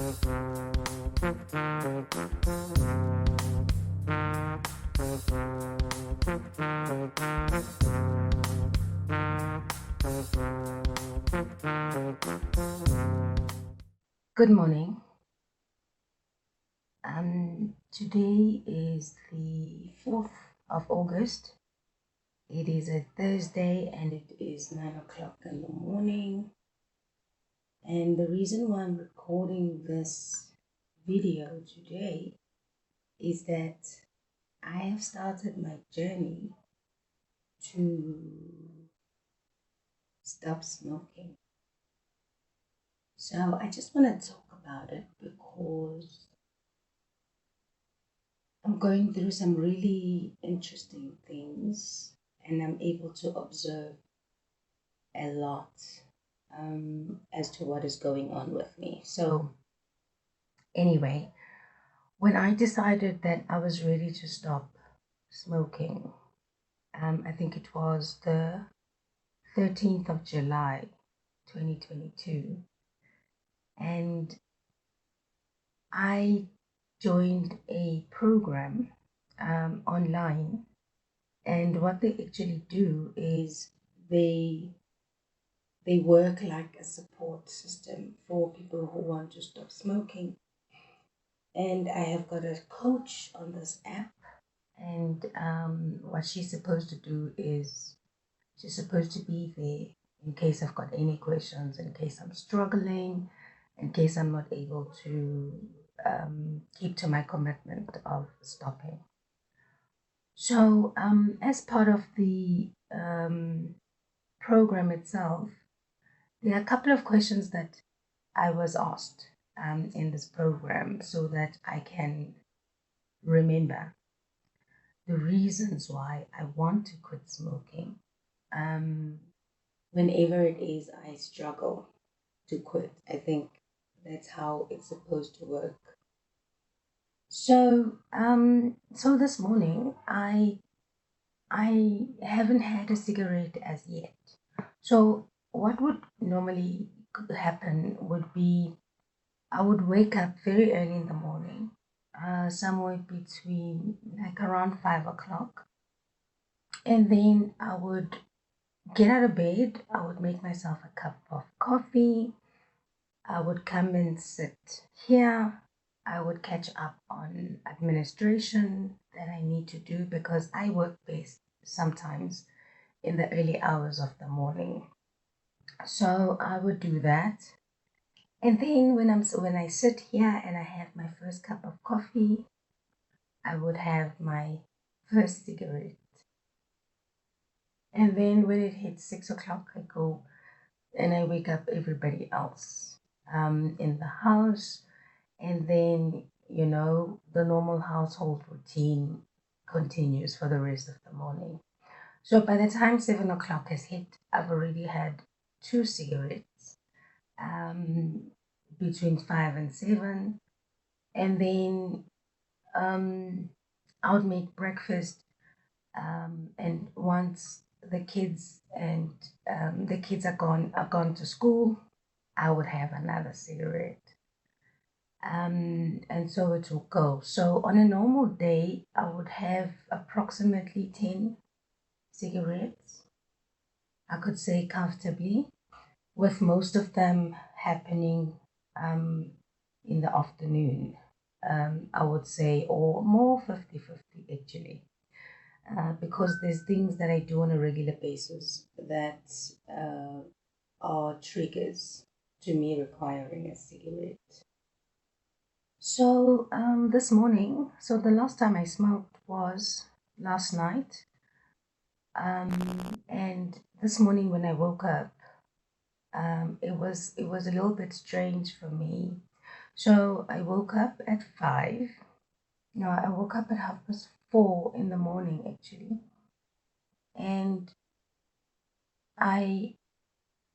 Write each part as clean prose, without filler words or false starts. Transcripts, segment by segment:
Good morning. Today is the 4th of August. It is a Thursday and it is 9 o'clock in the morning. And the reason why I'm recording this video today is that I have started my journey to stop smoking. So I just want to talk about it because I'm going through some really interesting things and I'm able to observe a lot as to what is going on with me. So, anyway, when I decided that I was ready to stop smoking, I think it was the 13th of July 2022, and I joined a program online. And what they actually do is they they work like a support system for people who want to stop smoking. And I have got a coach on this app, and what she's supposed to do is she's supposed to be there in case I've got any questions, in case I'm struggling, in case I'm not able to keep to my commitment of stopping. So, as part of the program itself, there are a couple of questions that I was asked in this program so that I can remember the reasons why I want to quit smoking. Um, Whenever it is I struggle to quit, I think that's how it's supposed to work. So this morning I haven't had a cigarette as yet. So what would normally happen would be I would wake up very early in the morning, somewhere between like around 5 o'clock, and then I would get out of bed. I would make myself a cup of coffee. I would come and sit here. I would catch up on administration that I need to do because I work best sometimes in the early hours of the morning. So I would do that. And then when I sit here and I have my first cup of coffee, I would have my first cigarette. And then when it hits 6 o'clock, I go and I wake up everybody else in the house. And then, the normal household routine continues for the rest of the morning. So by the time 7 o'clock has hit, I've already had two cigarettes um, between 5 and 7. And then I would make breakfast, and once the kids are gone to school, I would have another cigarette, and so it will go. So on a normal day, I would have approximately 10 cigarettes. I could say comfortably, with most of them happening um, in the afternoon. I would say, or more 50-50 actually. Because there's things that I do on a regular basis that are triggers to me requiring a cigarette. So this morning, so the last time I smoked was last night, and this morning when I woke up, it was a little bit strange for me. So I woke up at 5. No, I woke up at 4:30 in the morning actually, and I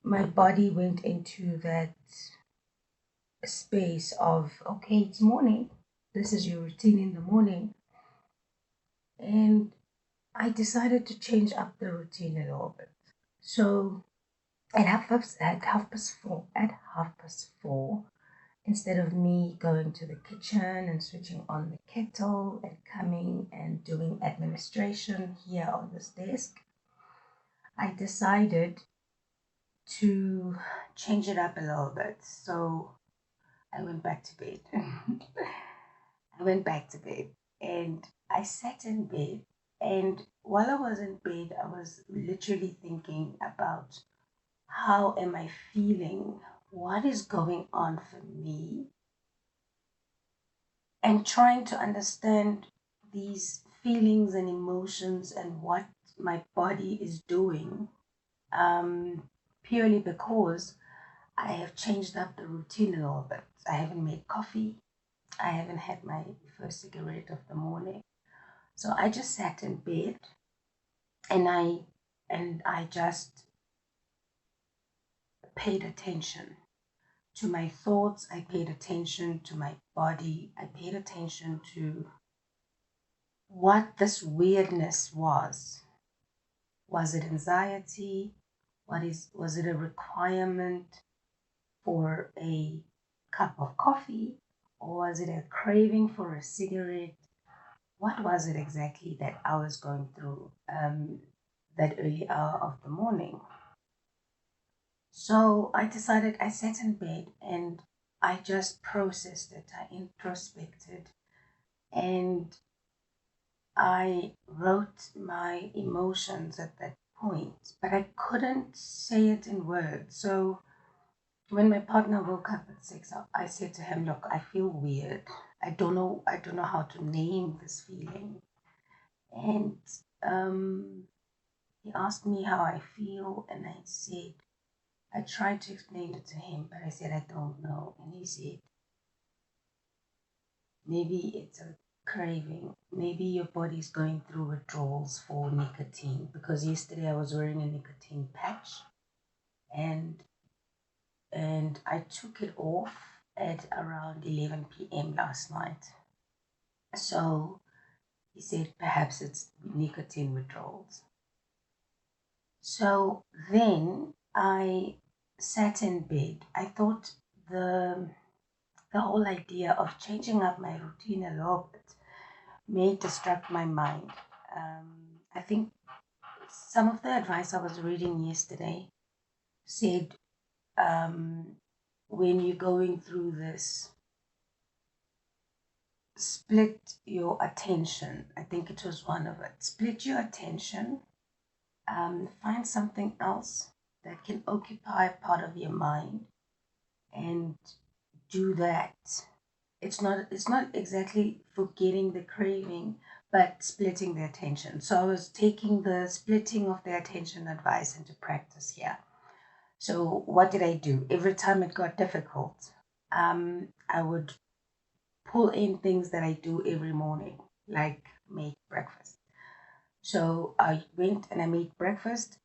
my body went into that space of, okay, it's morning, this is your routine in the morning. And I decided to change up the routine a little bit. So at half past 4, Instead of me going to the kitchen and switching on the kettle and coming and doing administration here on this desk, I decided to change it up a little bit. So I went back to bed. I went back to bed and I sat in bed. And while I was in bed, I was literally thinking about how am I feeling? What is going on for me? And trying to understand these feelings and emotions and what my body is doing, um, purely because I have changed up the routine a little bit. I haven't made coffee. I haven't had my first cigarette of the morning. So I just sat in bed and I just paid attention to my thoughts. I paid attention to my body. I paid attention to what this weirdness was. Was it anxiety? Was it a requirement for a cup of coffee? Or was it a craving for a cigarette? What was it exactly that I was going through that early hour of the morning? So I decided, I sat in bed and I just processed it. I introspected and I wrote my emotions at that point, but I couldn't say it in words. So when my partner woke up at 6, I said to him, "Look, I feel weird. I don't know how to name this feeling." And he asked me how I feel, and I tried to explain it to him, but I said, "I don't know." And he said, maybe it's a craving. Maybe your body's going through withdrawals for nicotine. Because yesterday I was wearing a nicotine patch and I took it off at around 11 p.m. last night. So he said perhaps it's nicotine withdrawals. So then I sat in bed. I thought the whole idea of changing up my routine a little bit may distract my mind. I think some of the advice I was reading yesterday said, when you're going through this, split your attention. I think it was one of it. Split your attention. Find something else that can occupy part of your mind and do that. It's not exactly forgetting the craving, but splitting the attention. So I was taking the splitting of the attention advice into practice here. So what did I do? Every time it got difficult, I would pull in things that I do every morning, like make breakfast. So I went and I made breakfast,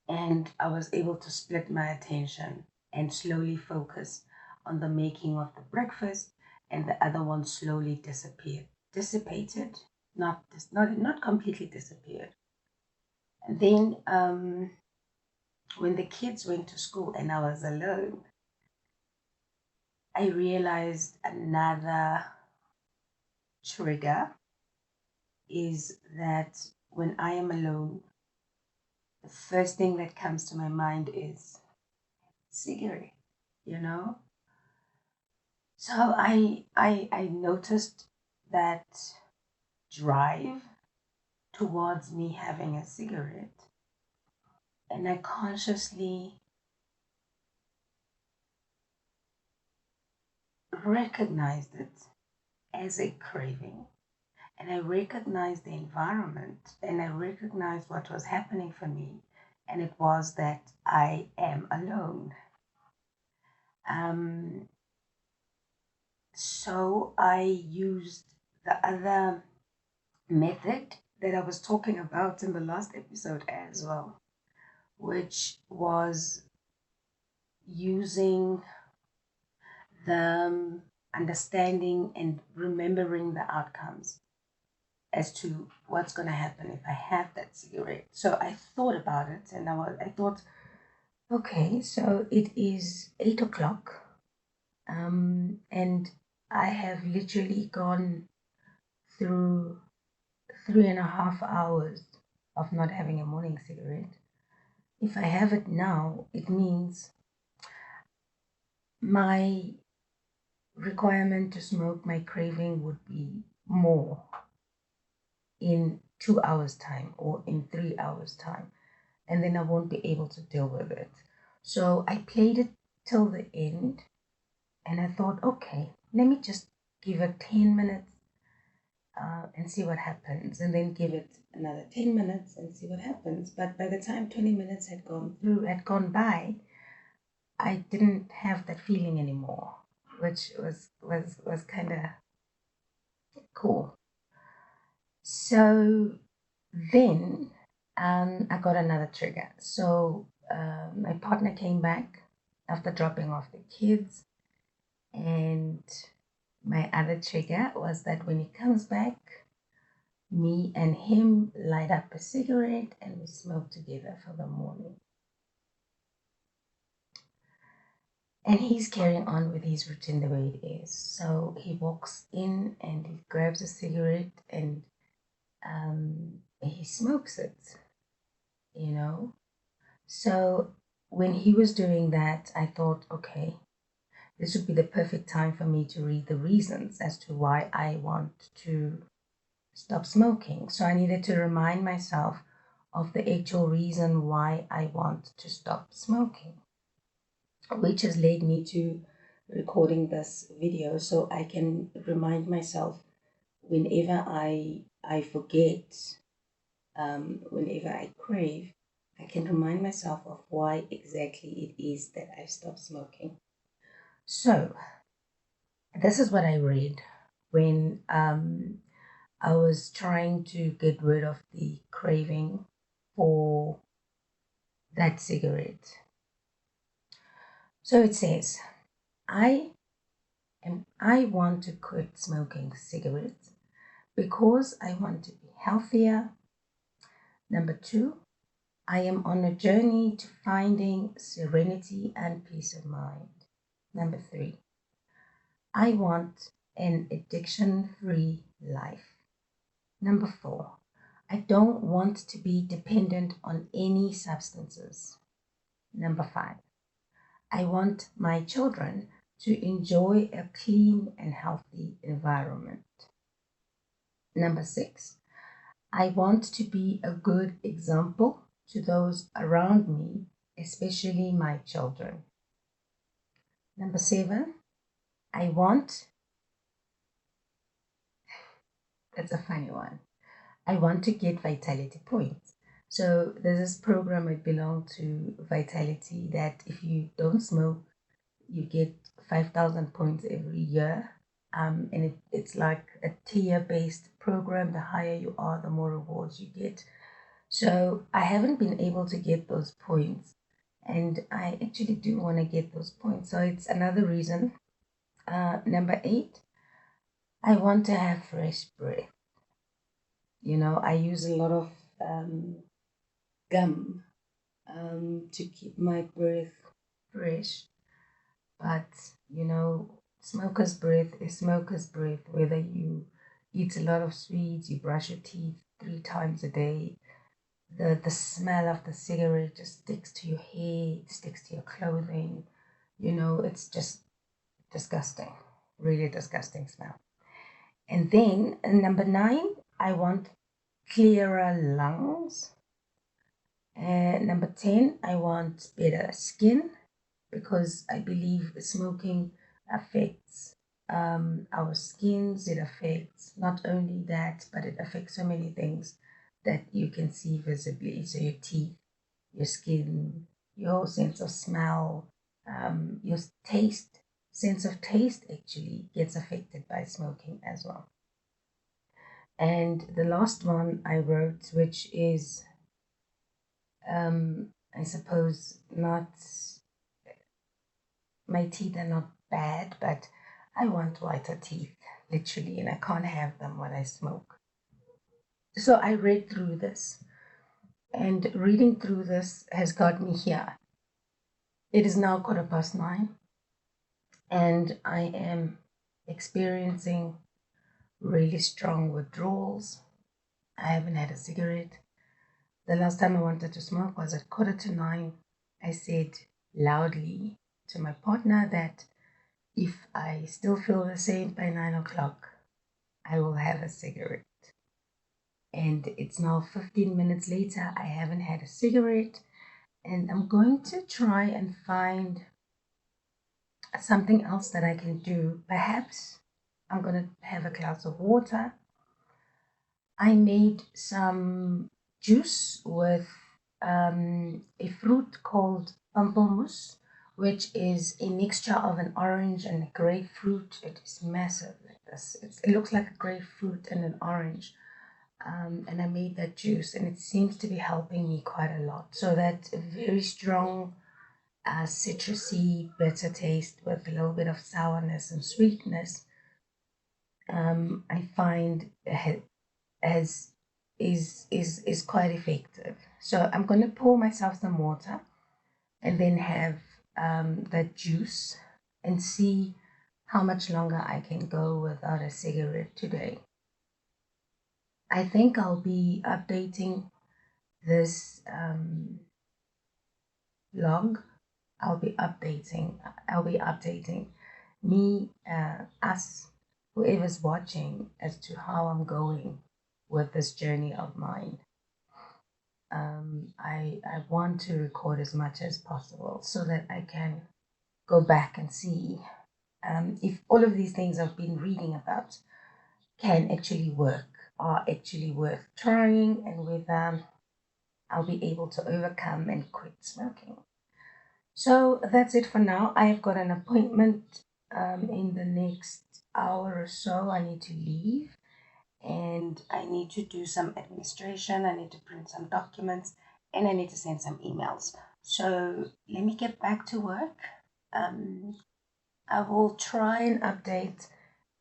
and I was able to split my attention and slowly focus on the making of the breakfast, and the other one slowly dissipated, not completely disappeared. And then when the kids went to school and I was alone, I realized another trigger is that when I am alone, the first thing that comes to my mind is cigarette, you know? So I noticed that drive towards me having a cigarette, and I consciously recognized it as a craving. And I recognized the environment and I recognized what was happening for me. And it was that I am alone. Um, so I used the other method that I was talking about in the last episode as well, which was using the understanding and remembering the outcomes as to what's going to happen if I have that cigarette. So I thought about it, and I thought, okay, so it is 8 o'clock. And I have literally gone through 3.5 hours of not having a morning cigarette. If I have it now, it means my requirement to smoke, my craving would be more in 2 hours' time or in 3 hours' time, and then I won't be able to deal with it. So I played it till the end, and I thought, okay, let me just give it 10 minutes and see what happens, and then give it another 10 minutes and see what happens. But by the time 20 minutes had gone by, I didn't have that feeling anymore, which was kind of cool. So then I got another trigger. So my partner came back after dropping off the kids, and my other trigger was that when he comes back, me and him light up a cigarette and we smoke together for the morning. And he's carrying on with his routine the way it is. So he walks in and he grabs a cigarette and he smokes it, you know. So when he was doing that, I thought, okay, this would be the perfect time for me to read the reasons as to why I want to stop smoking. So I needed to remind myself of the actual reason why I want to stop smoking, which has led me to recording this video so I can remind myself whenever I forget, whenever I crave, I can remind myself of why exactly it is that I stopped smoking. So this is what I read when I was trying to get rid of the craving for that cigarette. So it says, I want to quit smoking cigarettes because I want to be healthier. Number two, I am on a journey to finding serenity and peace of mind. Number three, I want an addiction-free life. Number four, I don't want to be dependent on any substances. Number five, I want my children to enjoy a clean and healthy environment. Number six, I want to be a good example to those around me, especially my children. Number seven, I want, that's a funny one, I want to get vitality points. So there's this program I belong to, Vitality, that if you don't smoke, you get 5,000 points every year. And it's like a tier-based program. The higher you are, the more rewards you get. So I haven't been able to get those points, and I actually do want to get those points. So it's another reason. Number eight, I want to have fresh breath. You know, I use a lot of gum to keep my breath fresh. But, you know, smoker's breath is smoker's breath, whether you eat a lot of sweets, you brush your teeth 3 times a day. The smell of the cigarette just sticks to your hair, it sticks to your clothing. You know, it's just disgusting, really disgusting smell. And then number nine, I want clearer lungs. And number 10, I want better skin because I believe smoking affects our skins. It affects not only that, but it affects so many things that you can see visibly. So your teeth, your skin, your sense of smell, your taste, sense of taste actually gets affected by smoking as well. And the last one I wrote, which is, I suppose, not, my teeth are not bad, but I want whiter teeth, literally, and I can't have them when I smoke. So I read through this, and reading through this has got me here. It is now 9:15, and I am experiencing really strong withdrawals. I haven't had a cigarette. The last time I wanted to smoke was at 9:15. I said loudly to my partner that if I still feel the same by 9 o'clock, I will have a cigarette. And it's now 15 minutes later, I haven't had a cigarette, and I'm going to try and find something else that I can do. Perhaps I'm going to have a glass of water. I made some juice with a fruit called pamplemousse, which is a mixture of an orange and a grapefruit. It is massive like this. It looks like a grapefruit and an orange. And I made that juice, and it seems to be helping me quite a lot. So that very strong, citrusy, bitter taste with a little bit of sourness and sweetness, I find as is quite effective. So I'm going to pour myself some water and then have that juice and see how much longer I can go without a cigarette today. I think I'll be updating this log. I'll be updating me, us, whoever's watching, as to how I'm going with this journey of mine. I want to record as much as possible so that I can go back and see if all of these things I've been reading about can actually work, are actually worth trying, and whether I'll be able to overcome and quit smoking. So that's it for now. I have got an appointment in the next hour or so. I need to leave, and I need to do some administration. I need to print some documents, and I need to send some emails. So let me get back to work. I will try and update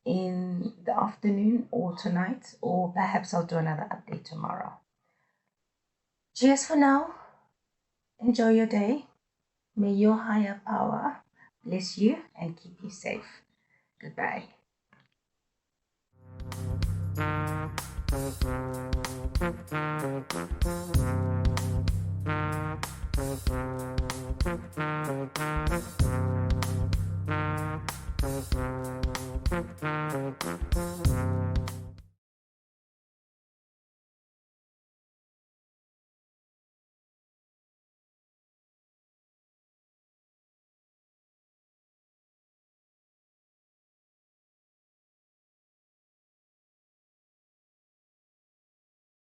in the afternoon or tonight, or perhaps I'll do another update tomorrow. Cheers for now. Enjoy your day. May your higher power bless you and keep you safe. Goodbye.